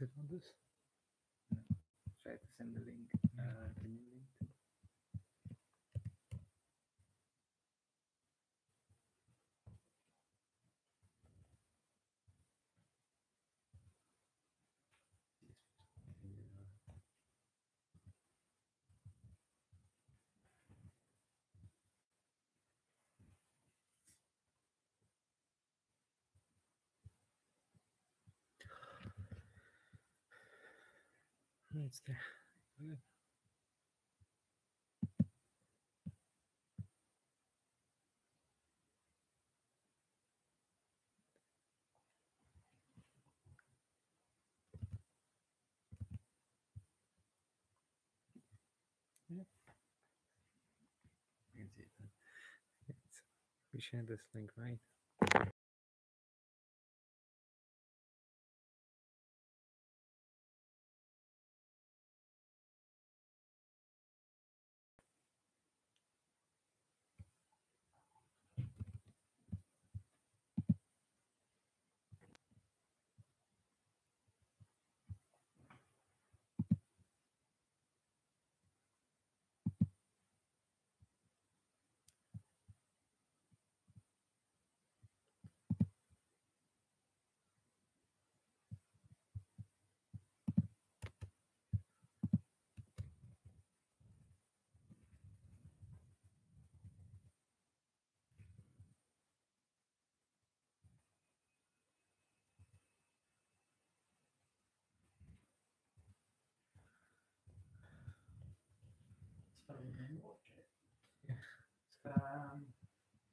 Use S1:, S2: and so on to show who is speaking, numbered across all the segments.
S1: Is it on this?
S2: Try to send the link. The new link.
S1: It's there. Good. Yeah. You can see it. We share this link, right?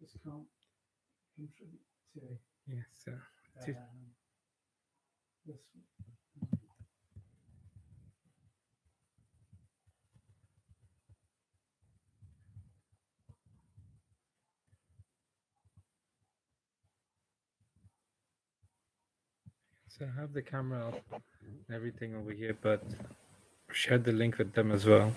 S2: Just can't contribute to it.
S1: Yes, sir.
S2: This
S1: So I have the camera up and everything over here, but share the link with them as well.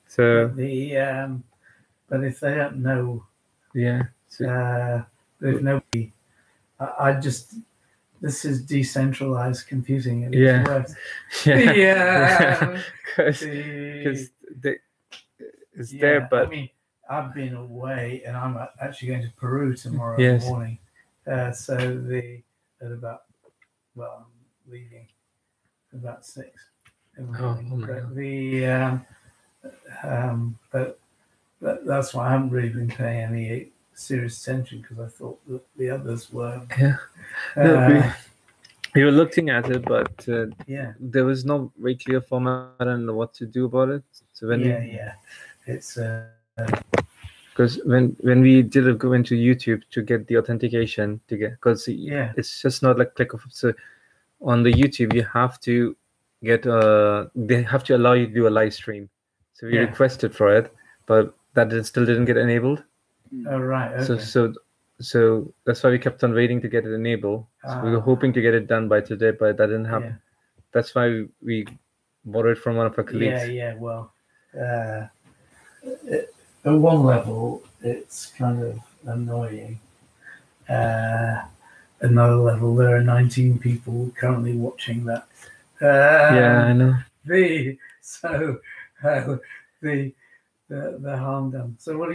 S1: So
S2: but if they don't know,
S1: yeah,
S2: there's nobody. I just this is decentralized computing. At
S1: Yeah.
S2: its worst.
S1: yeah, because it's
S2: Yeah,
S1: there, but
S2: I mean, I've been away, and I'm actually going to Peru tomorrow
S1: Yes.
S2: morning. So at about I'm leaving about 6 in the
S1: Oh,
S2: morning.
S1: oh my
S2: But that's why I haven't really been paying any serious attention, because I thought that the others were.
S1: yeah. No, we were looking at it, but
S2: Yeah,
S1: there was no very clear format and what to do about it. So when
S2: it's
S1: because when we did go into YouTube to get the authentication to get, because
S2: Yeah.
S1: it's just not like click of. So on the YouTube you have to get they have to allow you to do a live stream. So we
S2: Yeah.
S1: requested for it, but that still didn't get enabled.
S2: oh right. Okay.
S1: So that's why we kept on waiting to get it enabled. So we were hoping to get it done by today, but that didn't happen.
S2: Yeah.
S1: That's why we borrowed from one of our colleagues.
S2: Yeah. Well, at one level, it's kind of annoying. Another level, there are 19 people currently watching that.
S1: Yeah, I know.
S2: The harm done. So what are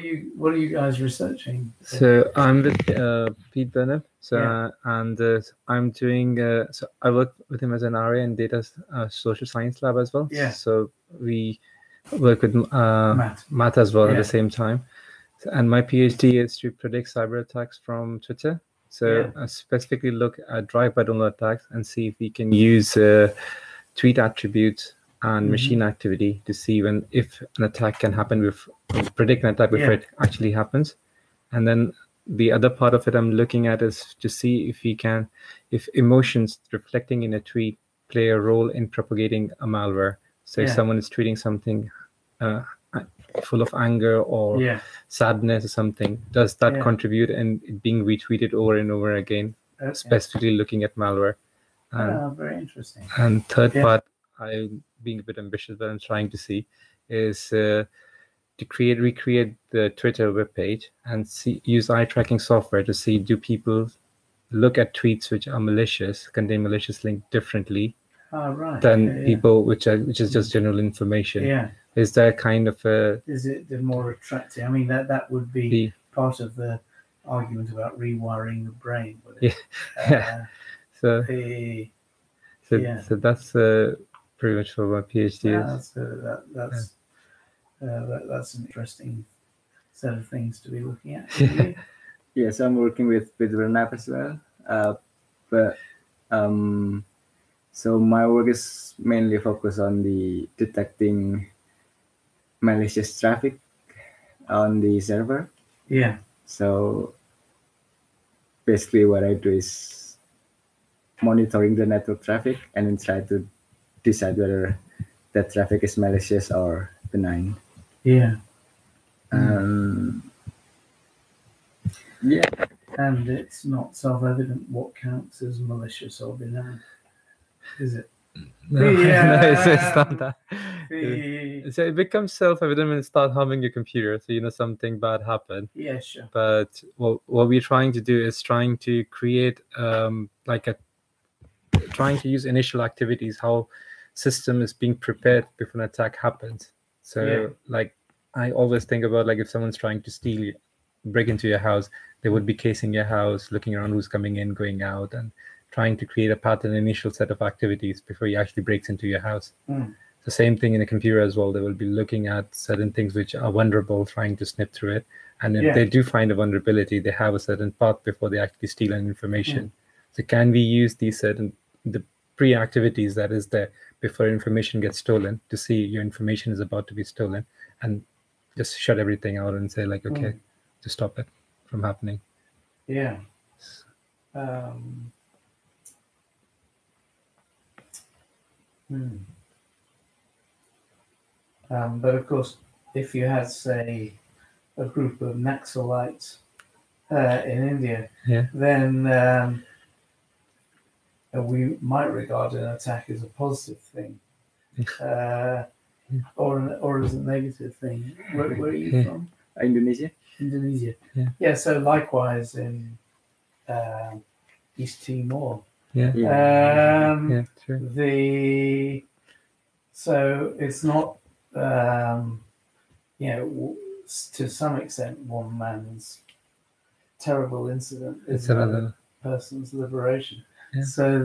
S2: you guys researching?
S1: So I'm with Pete Burnham. So
S2: Yeah.
S1: and I'm doing. So I work with him as an RA in data social science lab as well.
S2: Yeah.
S1: So we work with Matt as well at
S2: Yeah.
S1: the same time. And my PhD is to predict cyber attacks from Twitter. So I specifically look at drive-by-download attacks and see if we can use tweet attributes and machine activity to see if an attack can happen predict an attack before it actually happens. And then the other part of it I'm looking at is to see if emotions reflecting in a tweet play a role in propagating a malware. So if someone is tweeting something full of anger or sadness or something, does that contribute in it being retweeted over and over again, specifically looking at malware?
S2: Very interesting.
S1: And third part, I being a bit ambitious, but I'm trying to see is to recreate the Twitter webpage and use eye tracking software to see, do people look at tweets which are malicious, contain malicious link differently than people which is just general information.
S2: Yeah.
S1: Is there kind of
S2: is it the more attractive? I mean, that would be part of the argument about rewiring the brain.
S1: So that's pretty much what my PhD is.
S2: That's an interesting set of things to be looking at.
S3: Yes, I'm working with RenApp as well, but so my work is mainly focused on the detecting malicious traffic on the server.
S2: Yeah.
S3: So basically what I do is monitoring the network traffic and then try to decide whether that traffic is malicious or benign.
S2: Yeah.
S3: Yeah.
S2: And it's not self-evident what counts as malicious or benign, is it?
S1: No, it's not that. So it becomes self-evident when it starts harming your computer. So something bad happened.
S2: Yeah, sure.
S1: But what we're trying to do is trying to create trying to use initial activities, how system is being prepared before an attack happens. So I always think about if someone's trying to break into your house, they would be casing your house, looking around who's coming in, going out, and trying to create a pattern, initial set of activities before he actually breaks into your house. The same thing in a computer as well. They will be looking at certain things which are vulnerable, trying to snip through it. And if they do find a vulnerability, they have a certain path before they actually steal an information. So can we use the pre-activities that is there before information gets stolen to see your information is about to be stolen and just shut everything out and say okay, to stop it from happening.
S2: Yeah. But of course, if you had, say, a group of Naxalites in India, then we might regard an attack as a positive thing, or as a negative thing. Where are you from?
S3: Indonesia.
S2: Indonesia. Yeah. So likewise in East Timor.
S1: True.
S2: So it's not to some extent one man's terrible incident is another person's liberation. So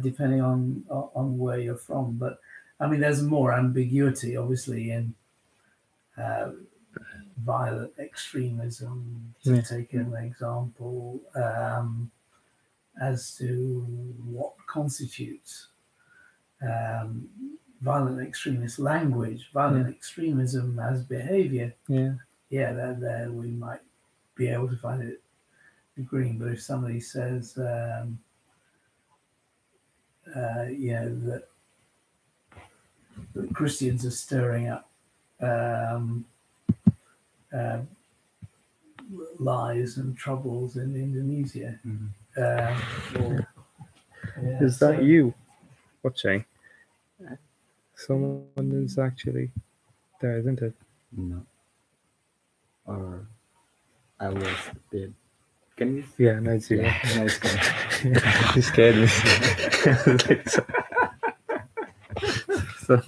S2: depending on where you're from, but I mean there's more ambiguity obviously in violent extremism, to take an example, as to what constitutes violent extremist language, violent extremism as behavior. There we might be able to find it agreeing. But if somebody says that Christians are stirring up lies and troubles in Indonesia,
S1: is that you watching? Someone is actually there, isn't it?
S3: No. Or I was dead. Can you?
S1: Yeah, no, it's you.
S3: No, it's good.
S1: You scared me. So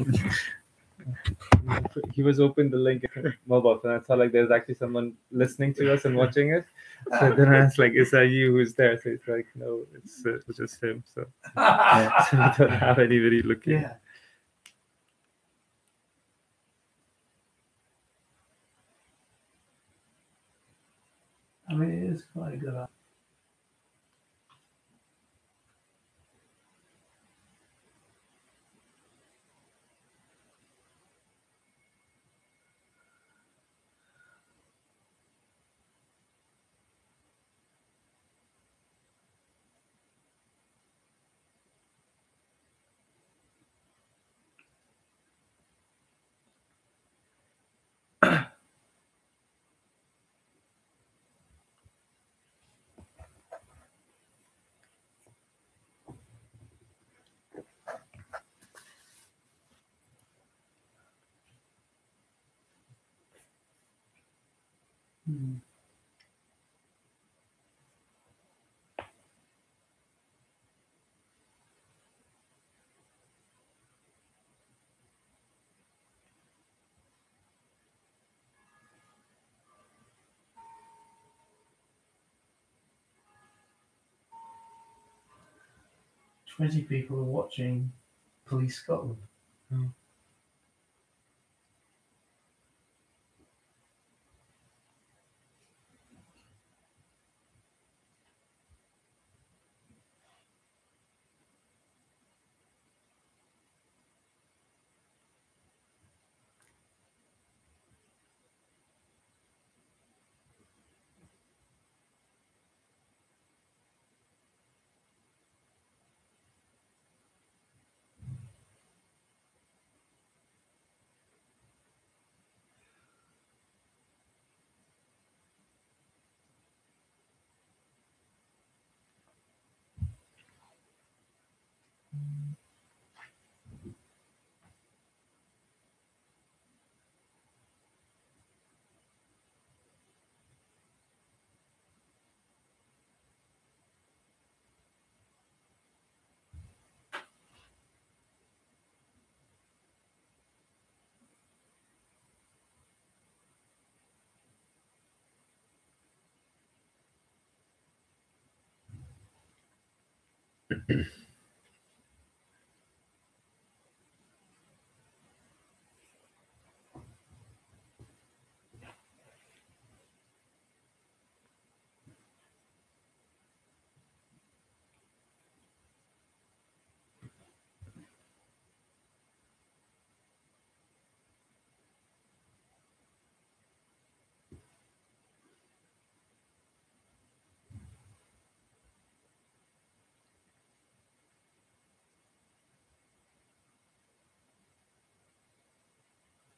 S1: he was open the link mobile phone. I thought there's actually someone listening to us and watching it. So then I was is that you who's there? So it's no, it's just him. So, so we don't have anybody looking.
S2: Yeah. I mean, it is quite a good. Hmm. "20 people are watching Police Scotland."
S1: Oh.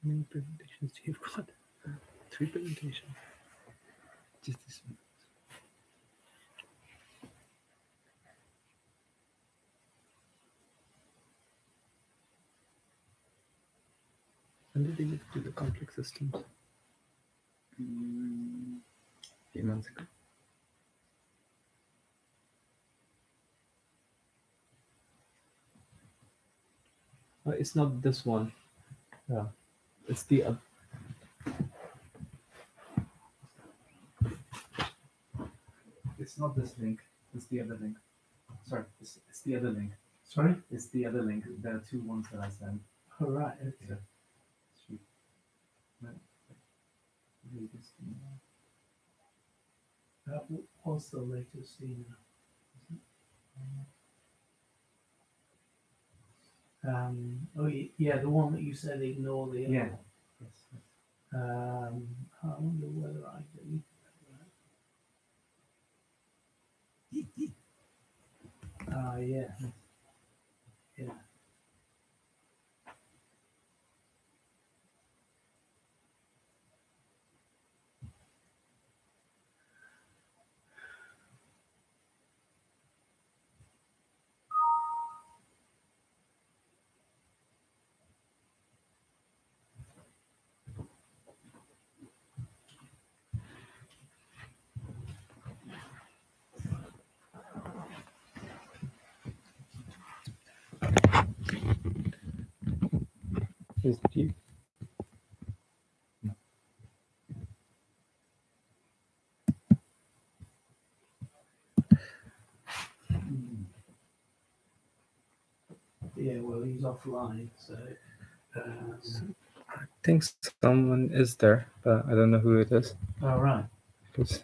S1: How many presentations do you've got? 3 presentations. Just this one. When did you do the complex systems?
S3: A few months ago.
S1: It's not this one. Yeah, it's the other. It's not this link. It's the other link. Sorry, it's the other link.
S2: Sorry?
S1: It's the other link. There are 2 ones that I sent.
S2: Oh, right. Okay.
S1: Yeah. Sweet. No. Latest email.
S2: What's the latest email? Oh, yeah, the one that you said ignore the other
S1: Yeah.
S2: one.
S1: Yes.
S2: I wonder whether I deleted that. Yeah. Yeah.
S1: Is it you? No.
S2: Yeah, well, he's offline, so.
S1: I think someone is there, but I don't know who it is.
S2: Oh, right.
S1: Because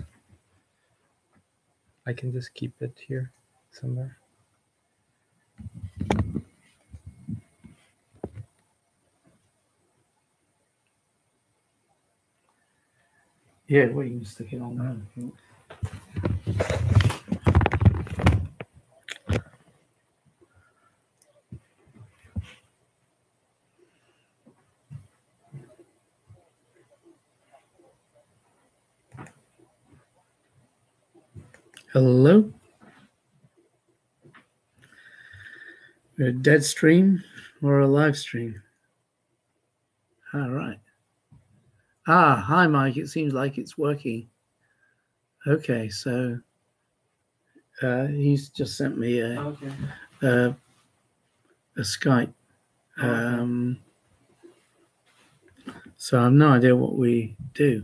S1: I can just keep it here somewhere.
S2: Yeah, well, you can stick it on there. Hello? A dead stream or a live stream? All right. Hi, Mike. It seems like it's working. Okay, so he's just sent me a Skype. So I have no idea what we do.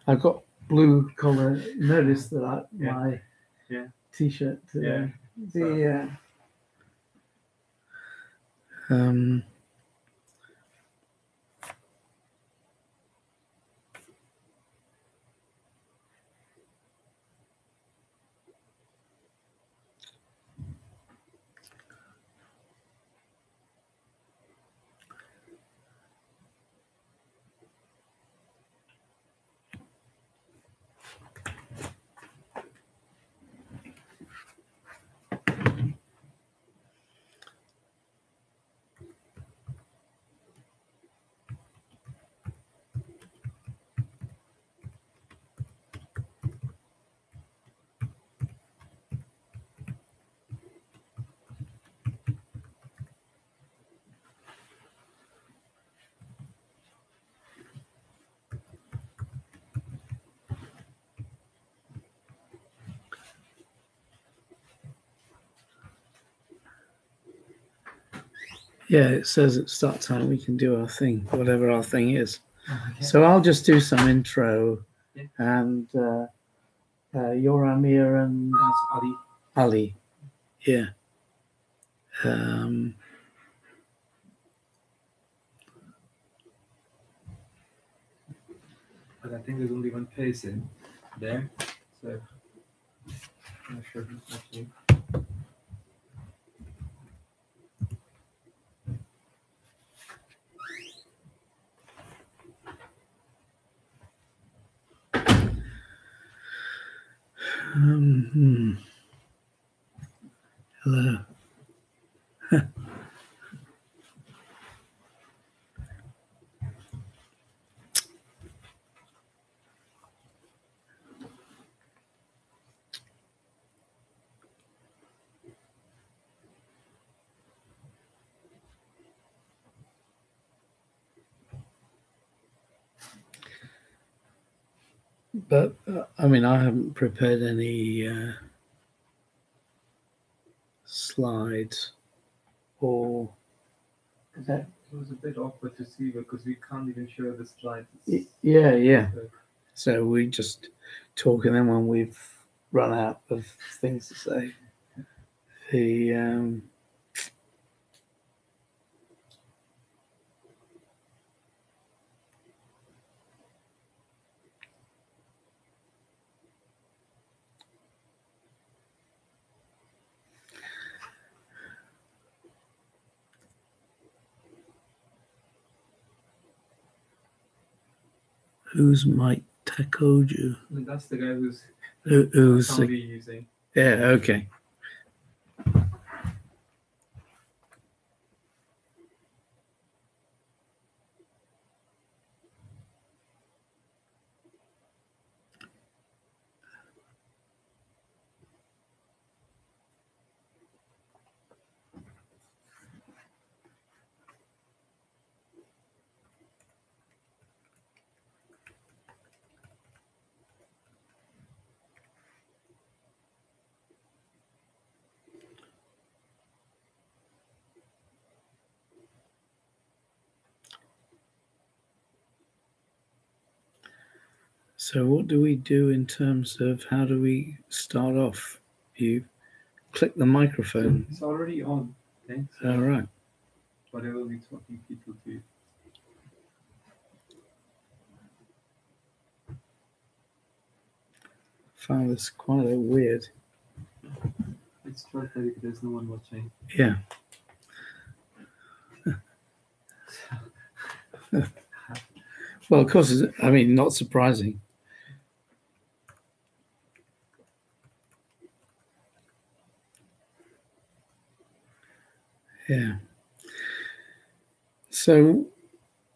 S2: I've got blue collar. Notice that my t-shirt today. Yeah, it says at start time we can do our thing, whatever our thing is. Okay. So I'll just do some intro, and you're Amir and
S1: Ali.
S2: Ali, yeah.
S1: But I think there's only one person there, so I'm not sure who's watching.
S2: Hello. But I mean, I haven't prepared any slides or
S1: that. It was a bit awkward to see because we can't even show the slides.
S2: Yeah. So we just talk, and then when we've run out of things to say, who's Mike Takoju?
S1: That's the guy who's using.
S2: Yeah, okay. So what do we do in terms of how do we start off? You click the microphone.
S1: It's already on. Okay? So
S2: all right.
S1: Whatever we're talking, people do.
S2: Found this quite a weird.
S1: It's 12:30. There's no one watching.
S2: Yeah. Well, of course, I mean, not surprising. Yeah. So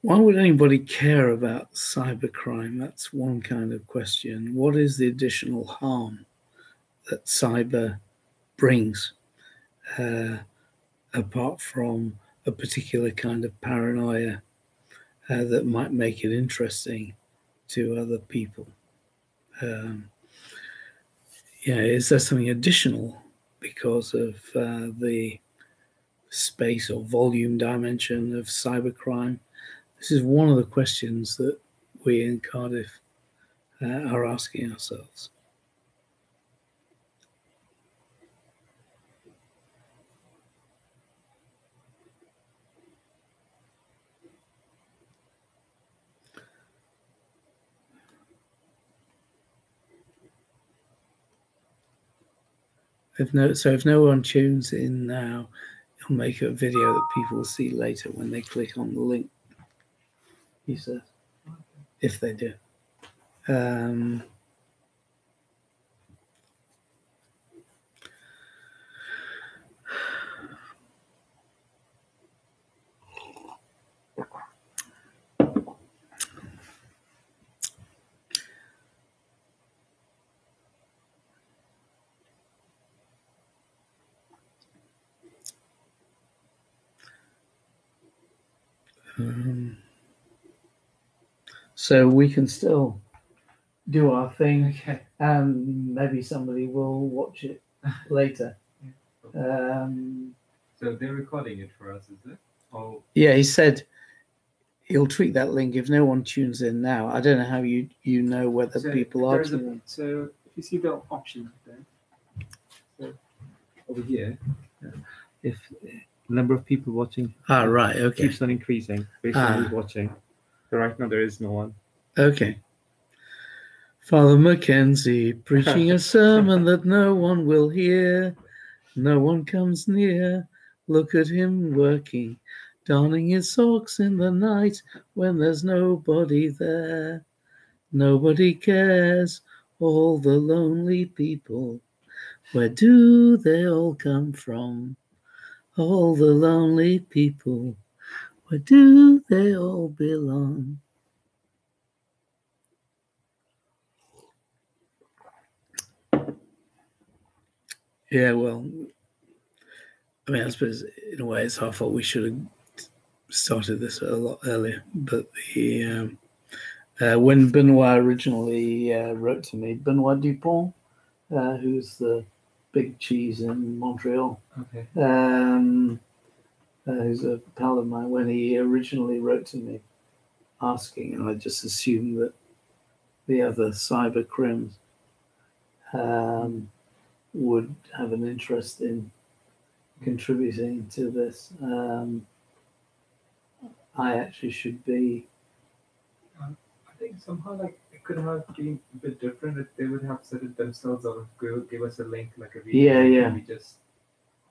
S2: why would anybody care about cybercrime? That's one kind of question. What is the additional harm that cyber brings, apart from a particular kind of paranoia that might make it interesting to other people. Is there something additional because of the space or volume dimension of cybercrime? This is one of the questions that we in Cardiff are asking ourselves. If no one tunes in now, it'll make a video that people will see later when they click on the link, he says, if they do. So we can still do our thing,
S1: Okay.
S2: and maybe somebody will watch it later.
S1: So they're recording it for us, is it? Oh,
S2: Yeah, he said he'll tweet that link if no one tunes in now. I don't know how you know whether people are tuning in.
S1: So if you see the option there, so over here, if the number of people watching
S2: right, okay.
S1: keeps on increasing based on who's watching. So right now there is no one.
S2: Okay. Father Mackenzie preaching a sermon that no one will hear. No one comes near. Look at him working, darning his socks in the night when there's nobody there. Nobody cares. All the lonely people. Where do they all come from? All the lonely people. Where do they all belong? Yeah, well, I mean, I suppose in a way it's our fault. We should have started this a lot earlier. But when Benoit originally wrote to me, Benoit Dupont, who's the big cheese in Montreal,
S1: Okay.
S2: who's a pal of mine, when he originally wrote to me asking, and I just assumed that the other cyber crims would have an interest in contributing to this. I actually should be.
S1: I think somehow like it could have been a bit different if they would have set it themselves or give us a link like a video.
S2: Yeah.
S1: And we just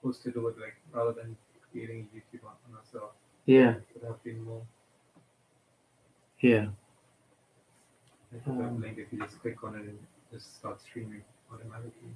S1: hosted it like rather than creating a YouTube on ourselves.
S2: Yeah.
S1: It would have been more.
S2: Yeah.
S1: Like that link if you just click on it and just start streaming automatically.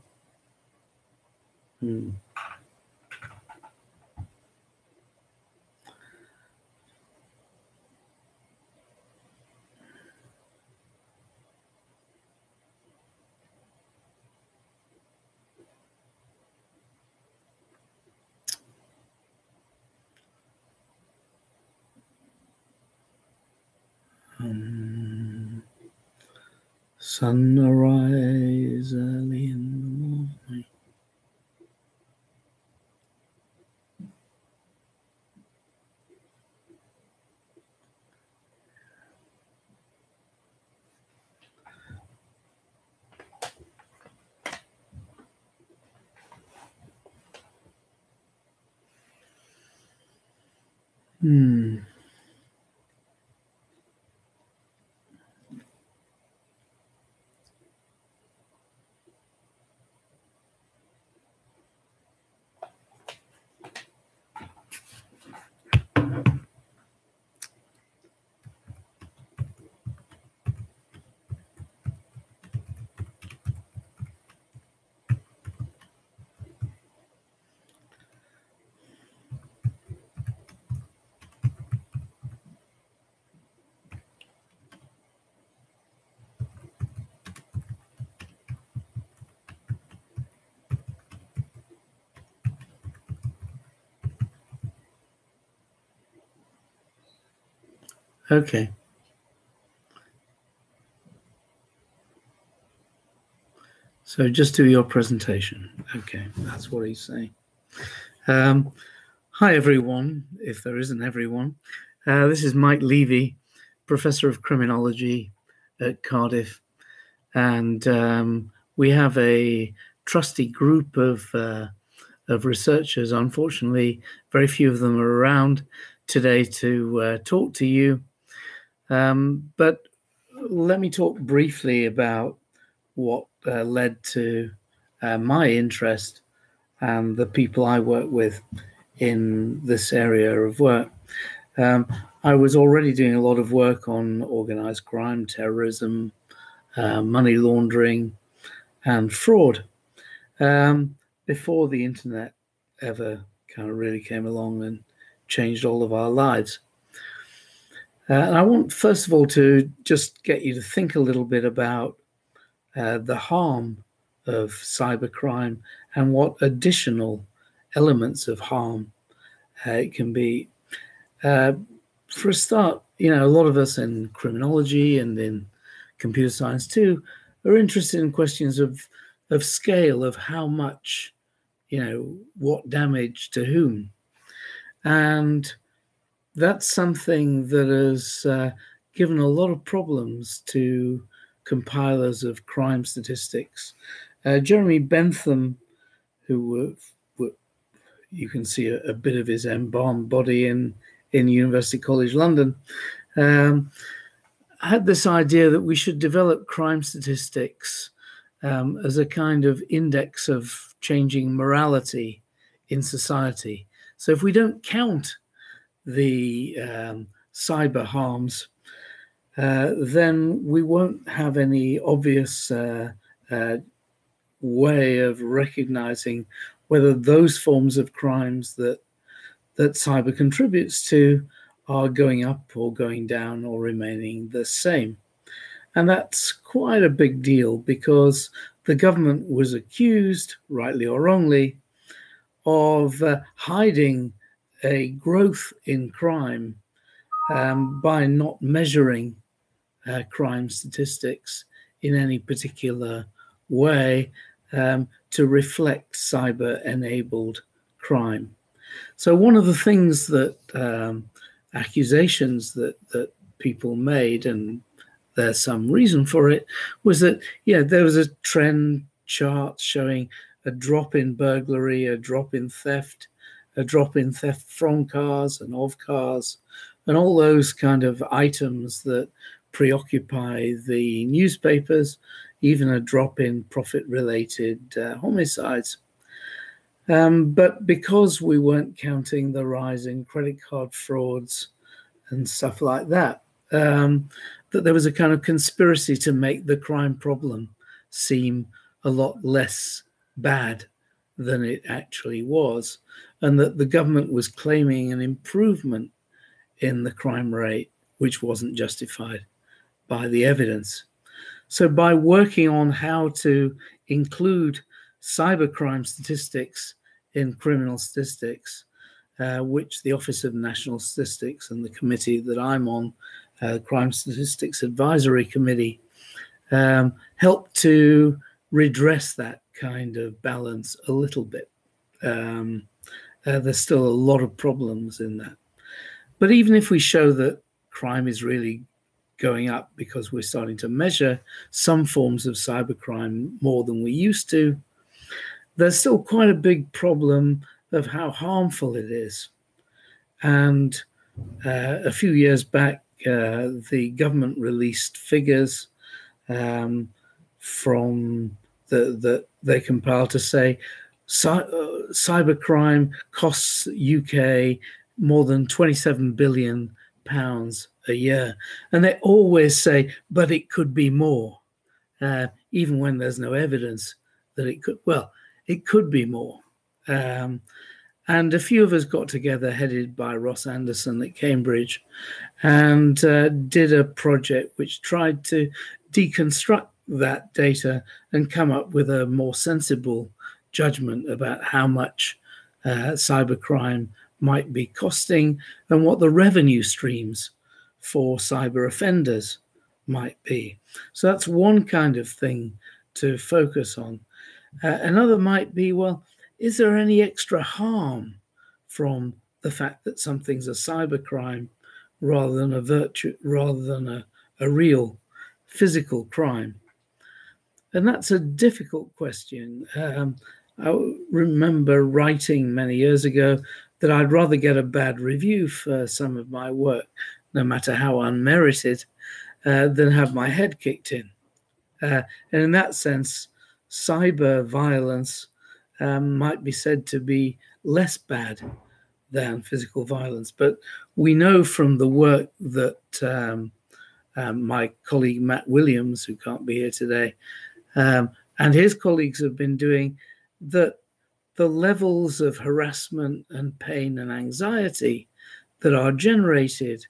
S2: Sunrise early in the morning. Okay. So just do your presentation. Okay, that's what he's saying. Hi, everyone, if there isn't everyone. This is Mike Levy, Professor of Criminology at Cardiff. And we have a trusty group of researchers. Unfortunately, very few of them are around today to talk to you. But let me talk briefly about what led to my interest and the people I work with in this area of work. I was already doing a lot of work on organized crime, terrorism, money laundering, and fraud before the internet ever kind of really came along and changed all of our lives. And I want, first of all, to just get you to think a little bit about the harm of cybercrime and what additional elements of harm it can be. For a start, you know, a lot of us in criminology and in computer science too are interested in questions of scale, of how much, you know, what damage to whom. And that's something that has given a lot of problems to compilers of crime statistics. Jeremy Bentham, who you can see a bit of his embalmed body in University College London, had this idea that we should develop crime statistics as a kind of index of changing morality in society. So if we don't count the cyber harms, then we won't have any obvious way of recognizing whether those forms of crimes that cyber contributes to are going up or going down or remaining the same. And that's quite a big deal, because the government was accused, rightly or wrongly, of hiding a growth in crime by not measuring crime statistics in any particular way to reflect cyber-enabled crime. So one of the things that accusations that people made, and there's some reason for it, was that, yeah, there was a trend chart showing a drop in burglary, a drop in theft, a drop in theft from cars and of cars, and all those kind of items that preoccupy the newspapers, even a drop in profit-related homicides. But because we weren't counting the rise in credit card frauds and stuff like that, that there was a kind of conspiracy to make the crime problem seem a lot less bad than it actually was, and that the government was claiming an improvement in the crime rate, which wasn't justified by the evidence. So by working on how to include cybercrime statistics in criminal statistics, which the Office of National Statistics and the committee that I'm on, Crime Statistics Advisory Committee, help to redress that kind of balance a little bit. There's still a lot of problems in that. But even if we show that crime is really going up because we're starting to measure some forms of cybercrime more than we used to, there's still quite a big problem of how harmful it is. And a few years back, the government released figures from that they compiled to say cybercrime costs UK more than £27 billion a year. And they always say, but it could be more, even when there's no evidence that it could. Well, it could be more. And a few of us got together, headed by Ross Anderson at Cambridge, and did a project which tried to deconstruct that data and come up with a more sensible judgment about how much cybercrime might be costing and what the revenue streams for cyber offenders might be. So that's one kind of thing to focus on. Another might be, well, is there any extra harm from the fact that something's a cybercrime rather than a real physical crime? And that's a difficult question. I remember writing many years ago that I'd rather get a bad review for some of my work, no matter how unmerited, than have my head kicked in. And in that sense, cyber violence might be said to be less bad than physical violence. But we know from the work that my colleague Matt Williams, who can't be here today, and his colleagues have been doing, that the levels of harassment and pain and anxiety that are generated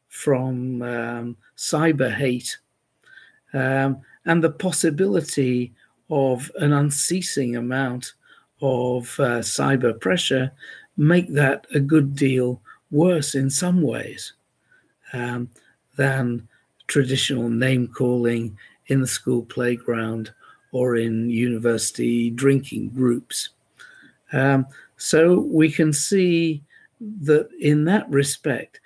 S2: from cyber hate and the possibility of an unceasing amount of cyber pressure make that a good deal worse in some ways than traditional name calling in the school playground or in university drinking groups. So we can see that in that respect,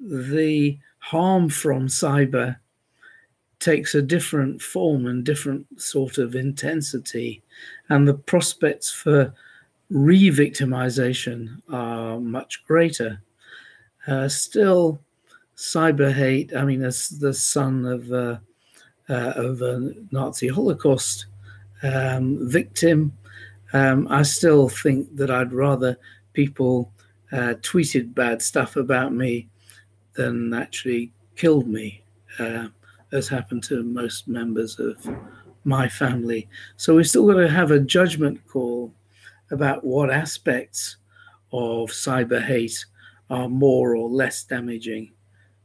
S2: the harm from cyber takes a different form and different sort of intensity, and the prospects for re-victimization are much greater. Still, cyber hate, I mean, as the son of a Nazi Holocaust victim, I still think that I'd rather people tweeted bad stuff about me than actually killed me, as happened to most members of my family. So we're still going to have a judgment call about what aspects of cyber hate are more or less damaging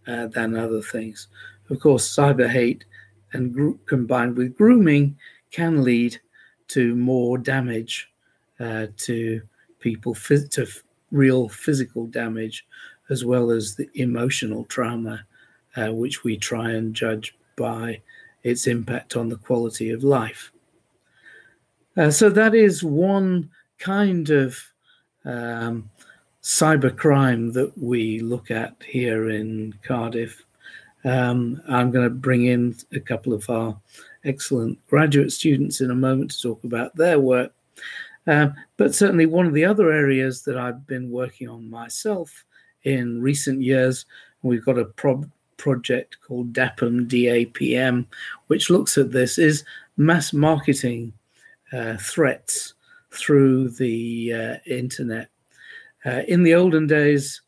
S2: than other things. Of course, cyber hate and combined with grooming can lead to more damage to people, to real physical damage, as well as the emotional trauma, which we try and judge by its impact on the quality of life. So that is one kind of cybercrime that we look at here in Cardiff. I'm going to bring in a couple of our excellent graduate students in a moment to talk about their work. But certainly one of the other areas that I've been working on myself in recent years, we've got a project called DAPM, DAPM, which looks at this, is mass marketing threats through the internet. In the olden days,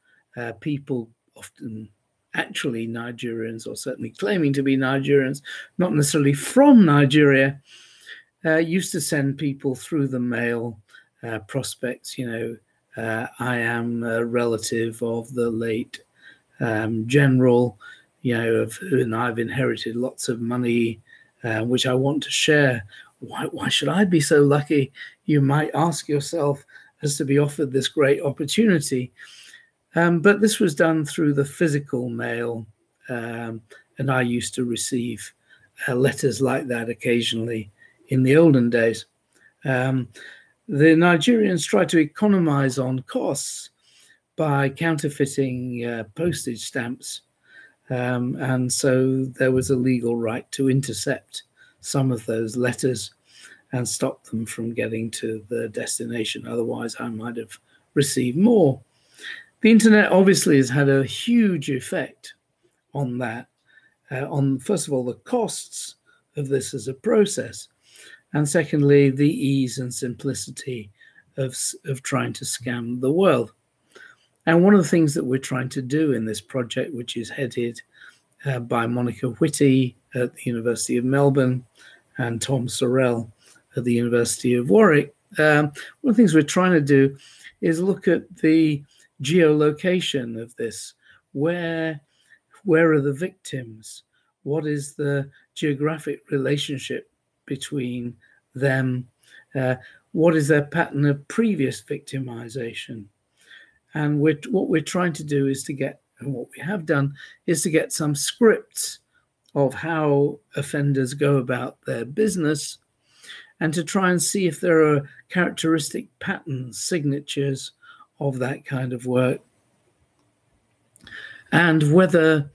S2: people, often actually Nigerians, or certainly claiming to be Nigerians, not necessarily from Nigeria, used to send people through the mail prospects, I am a relative of the late general, and I've inherited lots of money, which I want to share. Why should I be so lucky, you might ask yourself, as to be offered this great opportunity? But this was done through the physical mail, and I used to receive letters like that occasionally in the olden days. The Nigerians tried to economize on costs by counterfeiting postage stamps, and so there was a legal right to intercept some of those letters and stop them from getting to the destination. Otherwise, I might have received more. The internet obviously has had a huge effect on that, on, first of all, the costs of this as a process, and secondly, the ease and simplicity of trying to scam the world. And one of the things that we're trying to do in this project, which is headed by Monica Whitty at the University of Melbourne and Tom Sorrell at the University of Warwick, one of the things we're trying to do is look at the geolocation of this. Where are the victims? What is the geographic relationship between them? What is their pattern of previous victimization? And what we're trying to do is to get And what we have done is to get some scripts of how offenders go about their business and to try and see if there are characteristic patterns, signatures of that kind of work, and whether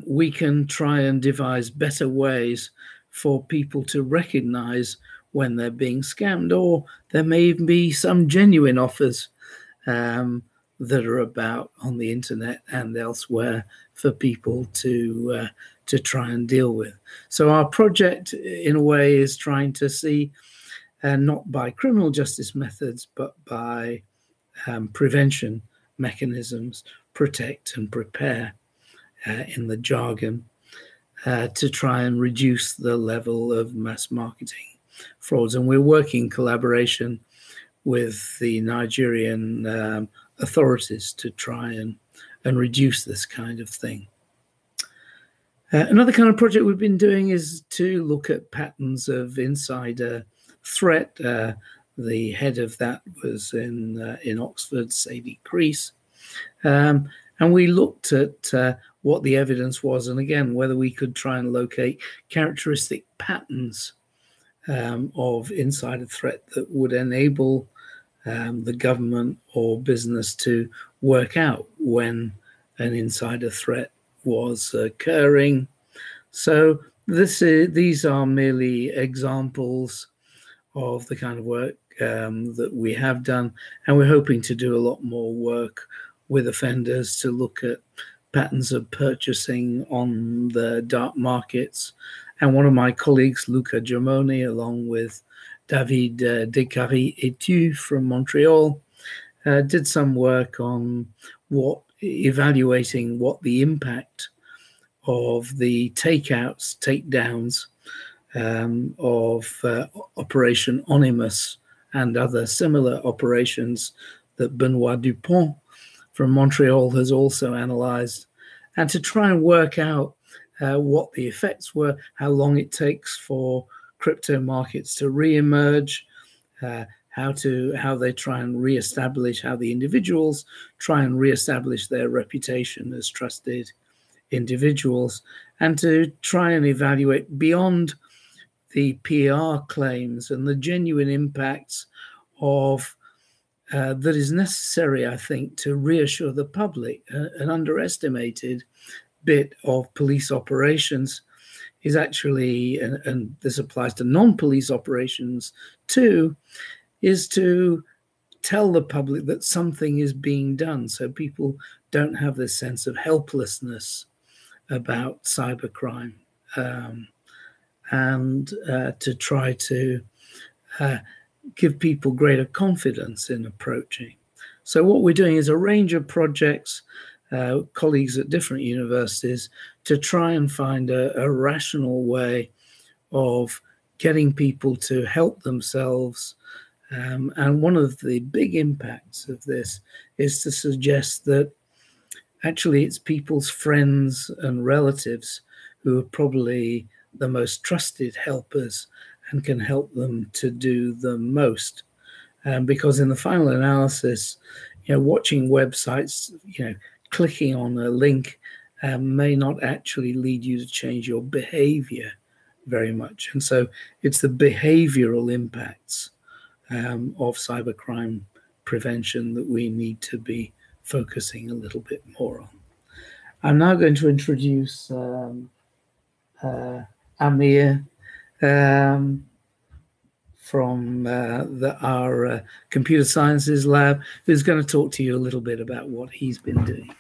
S2: we can try and devise better ways for people to recognize when they're being scammed, or there may even be some genuine offers that are about on the internet and elsewhere for people to try and deal with. So our project, in a way, is trying to see, not by criminal justice methods, but by prevention mechanisms, protect and prepare in the jargon, to try and reduce the level of mass marketing frauds. And we're working in collaboration with the Nigerian authorities to try and reduce this kind of thing. Another kind of project we've been doing is to look at patterns of insider threat. The head of that was in Oxford, Sadie Crease. And we looked at what the evidence was, and again, whether we could try and locate characteristic patterns of insider threat that would enable the government or business to work out when an insider threat was occurring. So these are merely examples of the kind of work that we have done, and we're hoping to do a lot more work with offenders to look at patterns of purchasing on the dark markets. And one of my colleagues, Luca Germoni, along with David Descaries-Etu from Montreal, did some work on evaluating what the impact of the takedowns of Operation Onimus and other similar operations that Benoit Dupont from Montreal has also analyzed, and to try and work out what the effects were, how long it takes for crypto markets to re-emerge, how they try and re-establish, how the individuals try and re-establish their reputation as trusted individuals, and to try and evaluate beyond the PR claims and the genuine impacts of that is necessary, I think, to reassure the public. An underestimated bit of police operations is actually, and this applies to non-police operations too, is to tell the public that something is being done, so people don't have this sense of helplessness about cybercrime, and to try to give people greater confidence in approaching. So what we're doing is a range of projects, colleagues at different universities, to try and find a rational way of getting people to help themselves. And one of the big impacts of this is to suggest that actually it's people's friends and relatives who are probably the most trusted helpers and can help them to do the most. Because in the final analysis, watching websites, clicking on a link may not actually lead you to change your behavior very much. And so it's the behavioral impacts of cybercrime prevention that we need to be focusing a little bit more on. I'm now going to introduce Amir from our computer sciences lab, who's going to talk to you a little bit about what he's been doing.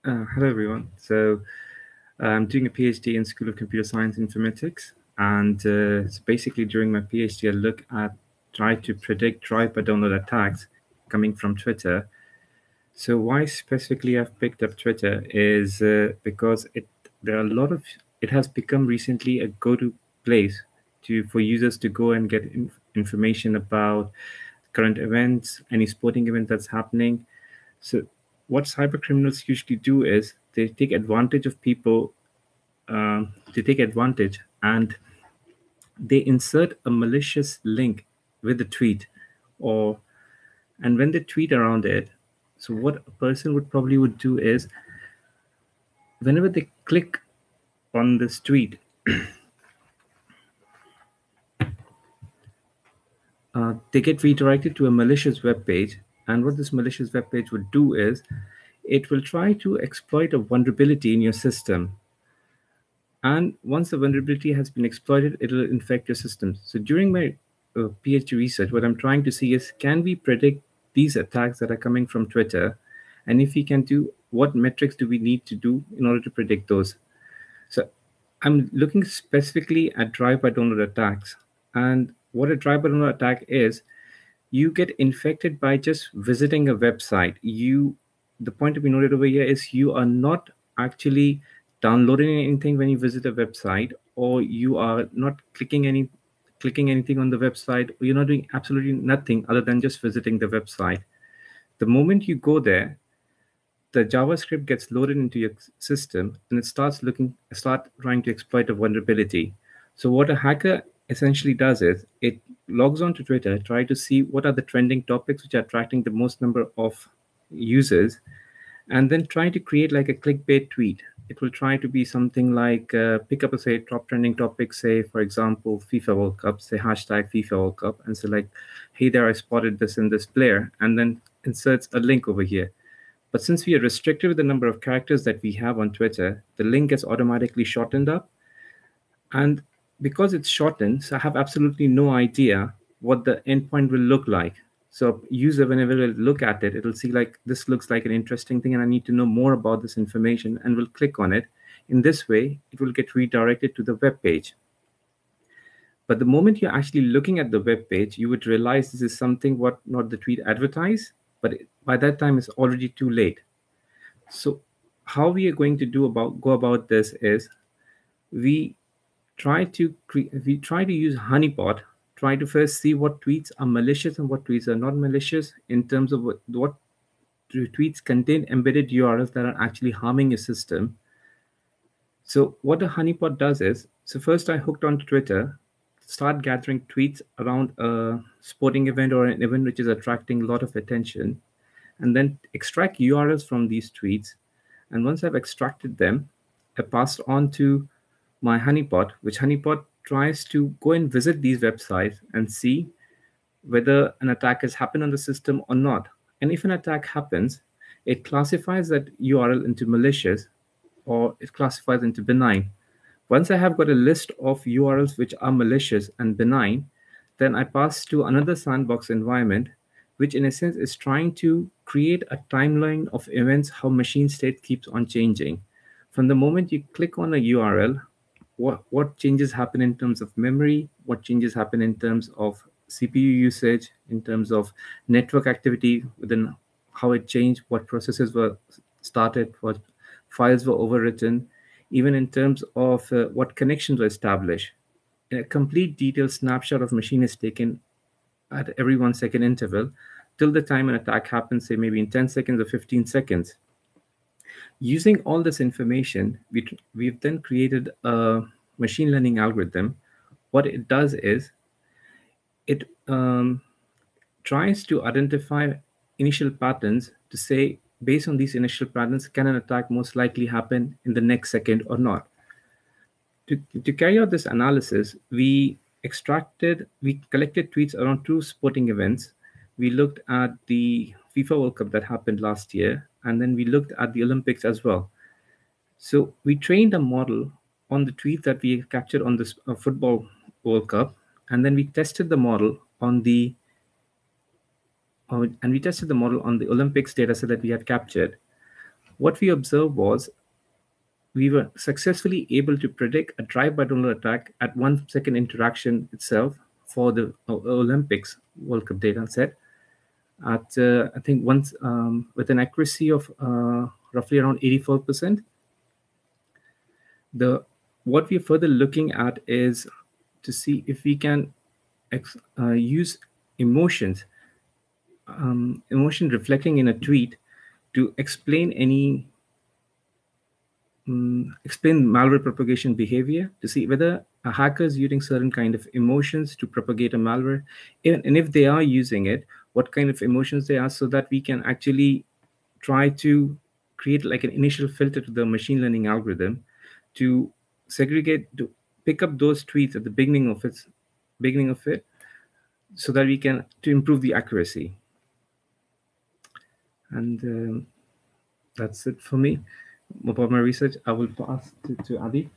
S1: Hello, everyone. So I'm doing a PhD in School of Computer Science Informatics. And so basically during my PhD, I try to predict drive-by-download attacks coming from Twitter. So why specifically I've picked up Twitter is because it has become recently a go-to place for users to go and get information about current events, any sporting event that's happening. So what cyber criminals usually do is they take advantage of people. They take advantage and they insert a malicious link with the tweet, and when they tweet around it, so what a person would do is, whenever they click on this tweet, they get redirected to a malicious web page. And what this malicious web page would do is, it will try to exploit a vulnerability in your system. And once the vulnerability has been exploited, it will infect your systems. So during my PhD research, what I'm trying to see is, can we predict these attacks that are coming from Twitter? And if we can do, what metrics do we need to do in order to predict those? So I'm looking specifically at drive-by-download attacks. And what a drive-by-download attack is, you get infected by just visiting a website. The point to be noted over here is, you are not actually downloading anything when you visit a website, or you are not clicking anything on the website, or you're not doing absolutely nothing other than just visiting the website. The moment you go there, the JavaScript gets loaded into your system, and it start trying to exploit a vulnerability. So what a hacker essentially does is, it logs on to Twitter, try to see what are the trending topics which are attracting the most number of users, and then try to create like a clickbait tweet. It will try to be something like, pick up a top trending topic, say for example FIFA World Cup, say hashtag FIFA World Cup, and say like, hey there, I spotted this in this player, and then inserts a link over here. But since we are restricted with the number of characters that we have on Twitter, the link gets automatically shortened up. And because it's shortened, so I have absolutely no idea what the endpoint will look like. So user, whenever they look at it, it'll see like, this looks like an interesting thing, and I need to know more about this information, and will click on it. In this way, it will get redirected to the web page. But the moment you're actually looking at the web page, you would realize this is something what not the tweet advertised, but by that time it's already too late. So how we are going to go about this is, we try to use honeypot, try to first see what tweets are malicious and what tweets are not malicious, in terms of what tweets contain embedded URLs that are actually harming your system. So what a honeypot does is, so first I hooked onto Twitter, start gathering tweets around a sporting event or an event which is attracting a lot of attention, and then extract URLs from these tweets. And once I've extracted them, I pass on to my honeypot, which honeypot tries to go and visit these websites and see whether an attack has happened on the system or not. And if an attack happens, it classifies that URL into malicious, or it classifies into benign. Once I have got a list of URLs which are malicious and benign, then I pass to another sandbox environment, which in a sense is trying to create a timeline of events, how machine state keeps on changing. From the moment you click on a URL, what changes happen in terms of memory, what changes happen in terms of CPU usage, in terms of network activity within how it changed, what processes were started, what files were overwritten, even in terms of what connections were established. A complete detailed snapshot of machine is taken at every 1 second interval till the time an attack happens, say maybe in 10 seconds or 15 seconds. Using all this information, we've then created a machine learning algorithm. What it does is, it tries to identify initial patterns to say, based on these initial patterns, can an attack most likely happen in the next second or not? To carry out this analysis, we collected tweets around 2 sporting events. We looked at the FIFA World Cup that happened last year, and then we looked at the Olympics as well. So we trained a model on the tweets that we captured on this football World Cup, and then we tested the model on the Olympics data set that we had captured. What we observed was, we were successfully able to predict a drive-by-download attack at 1 second interaction itself for the Olympics World Cup data set at, I think, once with an accuracy of roughly around 84%. What we're further looking at is to see if we can use emotion reflecting in a tweet to explain any
S4: explain malware propagation behavior to see whether a hacker is using certain kind of emotions to propagate a malware, and if they are using it, what kind of emotions they are, so that we can actually try to create like an initial filter to the machine learning algorithm to segregate, to pick up those tweets at the beginning of it, so that we can to improve the accuracy. And that's it for me about my research. I will pass to Adi.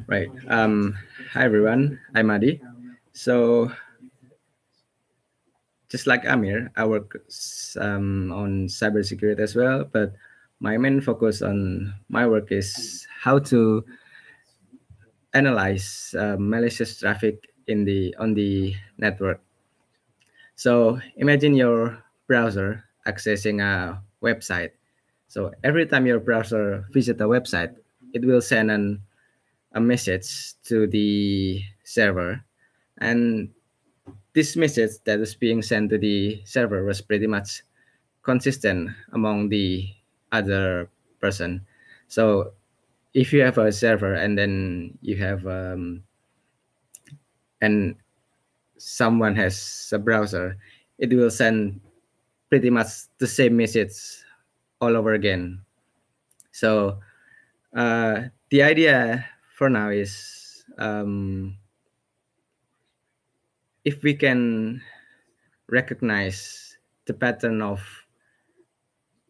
S3: Right. Hi everyone. I'm Adi. So, just like Amir, I work on cybersecurity as well. But my main focus on my work is how to analyze malicious traffic on the network. So imagine your browser accessing a website. So every time your browser visits a website, it will send a message to the server, and this message that is being sent to the server was pretty much consistent among the other person. So if you have a server and then you have and someone has a browser, it will send pretty much the same message all over again. So the idea for now is if we can recognize the pattern of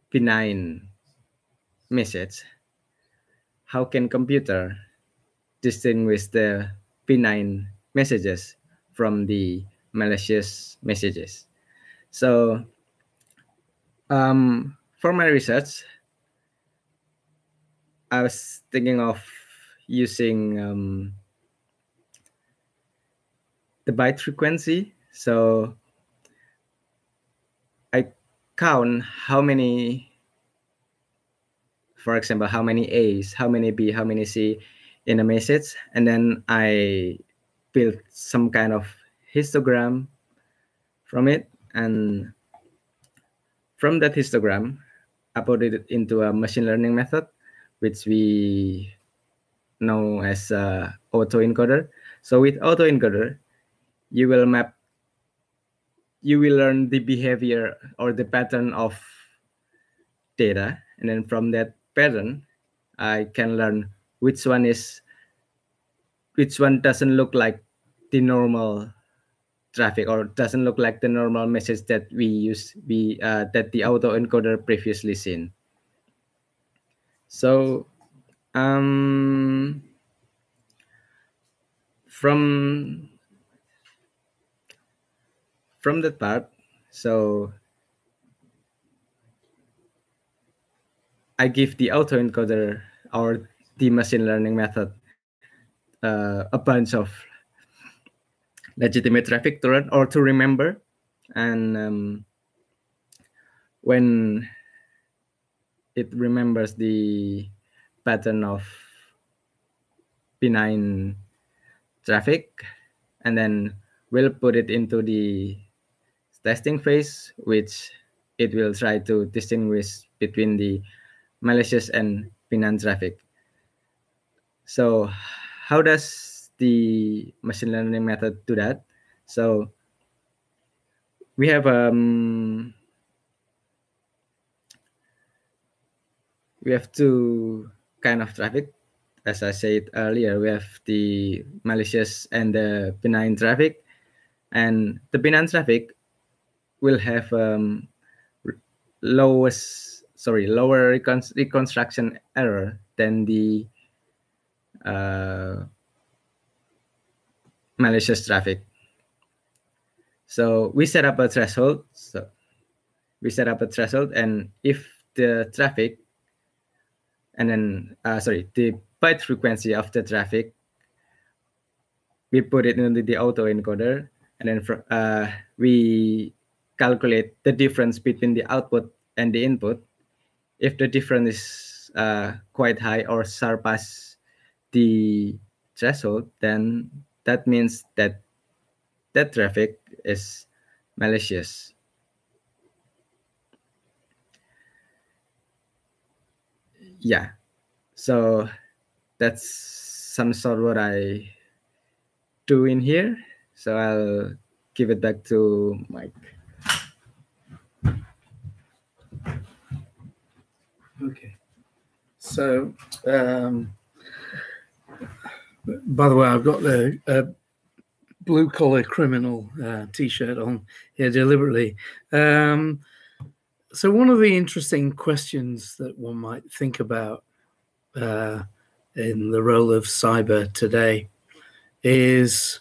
S3: benign message, how can computer distinguish the benign messages from the malicious messages? So for my research, I was thinking of using the byte frequency. So I count how many, for example, how many A's, how many B, how many C in a message, and then I built some kind of histogram from it, and from that histogram, I put it into a machine learning method, which we know as autoencoder. So with autoencoder, you will learn the behavior or the pattern of data, and then from that pattern, I can learn which one doesn't look like the normal traffic, or doesn't look like the normal message that that the autoencoder previously seen. So from that part, so I give the autoencoder or the machine learning method a bunch of legitimate traffic to run or to remember, and when it remembers the pattern of benign traffic, and then we'll put it into the testing phase, which it will try to distinguish between the malicious and benign traffic. So how does the machine learning method do that? So we have two kind of traffic. As I said earlier, we have the malicious and the benign traffic, and the benign traffic will have lower reconstruction error than the malicious traffic. So we set up a threshold. And if the traffic, and then the byte frequency of the traffic, we put it into the autoencoder, and then we calculate the difference between the output and the input. If the difference is quite high or surpass the threshold, then that means that that traffic is malicious. Yeah, so that's some sort what I do in here. So I'll give it back to Mike.
S2: Okay. So, by the way, I've got the blue collar criminal T-shirt on here deliberately. So one of the interesting questions that one might think about in the role of cyber today is,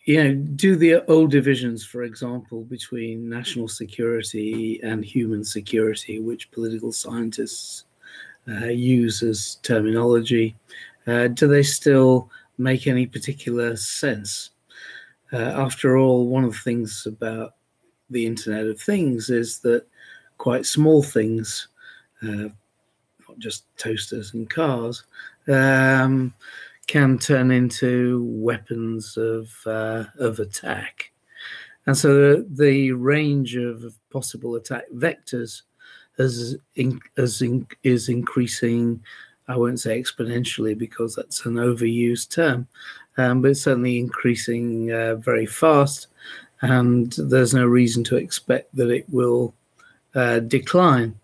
S2: do the old divisions, for example, between national security and human security, which political scientists use as terminology, do they still make any particular sense? After all, one of the things about the Internet of Things is that quite small things, not just toasters and cars, can turn into weapons of attack. And so the range of possible attack vectors is increasing. I won't say exponentially because that's an overused term, but it's certainly increasing very fast, and there's no reason to expect that it will decline.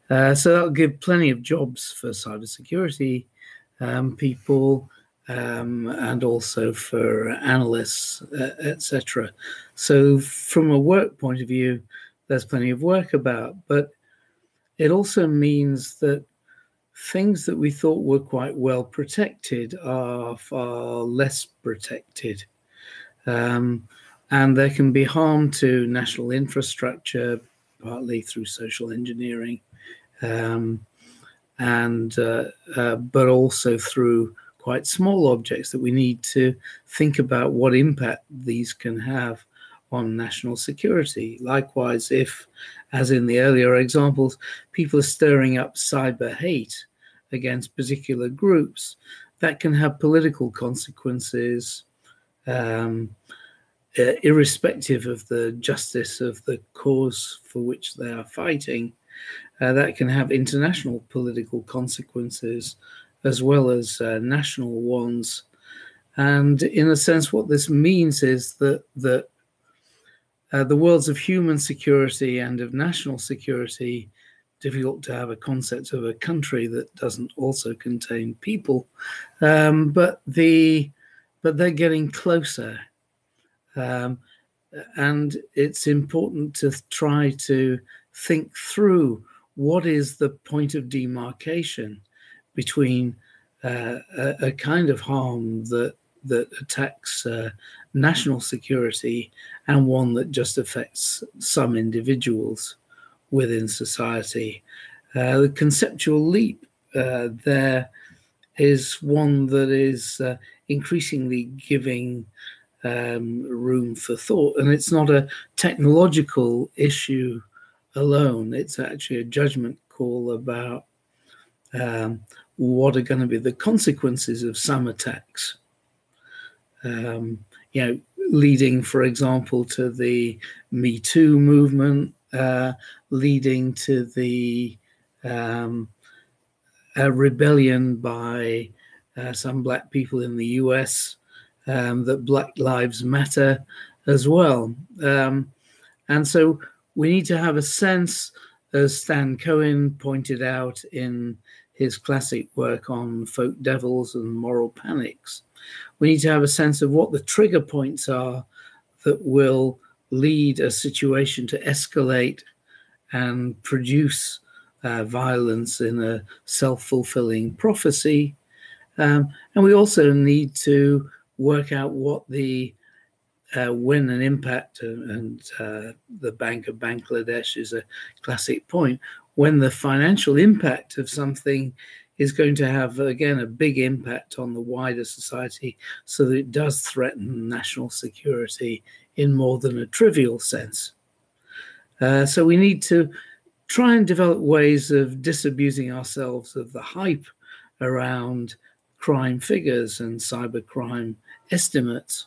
S2: So that'll give plenty of jobs for cybersecurity people, and also for analysts, etc. So from a work point of view, there's plenty of work about, but it also means that things that we thought were quite well protected are far less protected. And there can be harm to national infrastructure, partly through social engineering, but also through quite small objects that we need to think about what impact these can have on national security. Likewise, if, as in the earlier examples, people are stirring up cyber hate against particular groups, that can have political consequences, irrespective of the justice of the cause for which they are fighting. That can have international political consequences as well as national ones. And in a sense, what this means is that the worlds of human security and of national security, difficult to have a concept of a country that doesn't also contain people, but they're getting closer. And it's important to try to think through what is the point of demarcation between a kind of harm that attacks national security and one that just affects some individuals within society. The conceptual leap there is one that is increasingly giving room for thought. And it's not a technological issue alone. It's actually a judgment call about what are going to be the consequences of some attacks. Leading, for example, to the Me Too movement, leading to the rebellion by some black people in the US, that Black Lives Matter as well. And so we need to have a sense, as Stan Cohen pointed out in his classic work on folk devils and moral panics, we need to have a sense of what the trigger points are that will lead a situation to escalate and produce violence in a self-fulfilling prophecy. And we also need to work out what when an impact, and the Bank of Bangladesh is a classic point, when the financial impact of something is going to have, again, a big impact on the wider society, so that it does threaten national security in more than a trivial sense. So we need to try and develop ways of disabusing ourselves of the hype around crime figures and cybercrime estimates,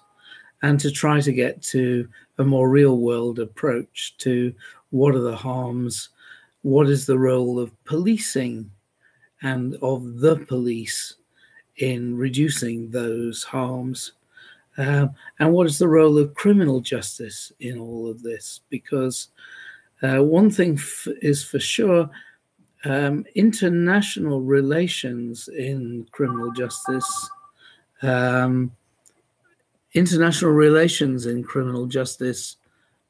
S2: and to try to get to a more real world approach to what are the harms, what is the role of policing and of the police in reducing those harms, and what is the role of criminal justice in all of this? Because one thing is for sure, international relations in criminal justice,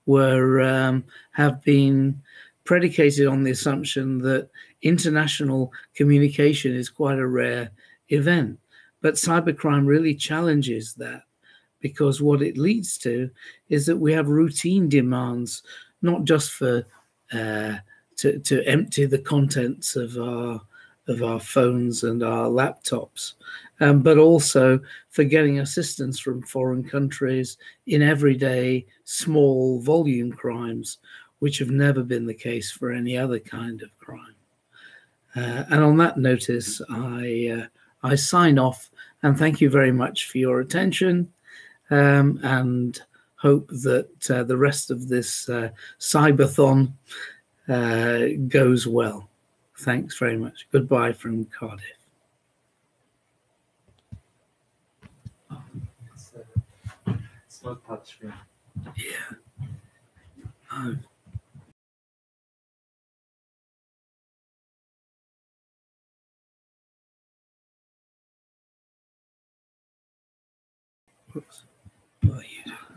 S2: were have been predicated on the assumption that international communication is quite a rare event. But cybercrime really challenges that, because what it leads to is that we have routine demands, not just for to empty the contents of our phones and our laptops, but also for getting assistance from foreign countries in everyday small volume crimes, which have never been the case for any other kind of crime. And on that notice, I sign off and thank you very much for your attention, and hope that the rest of this cyberthon goes well. Thanks very much. Goodbye from Cardiff.
S1: It's not touchscreen.
S2: Yeah. Oops. What are you doing?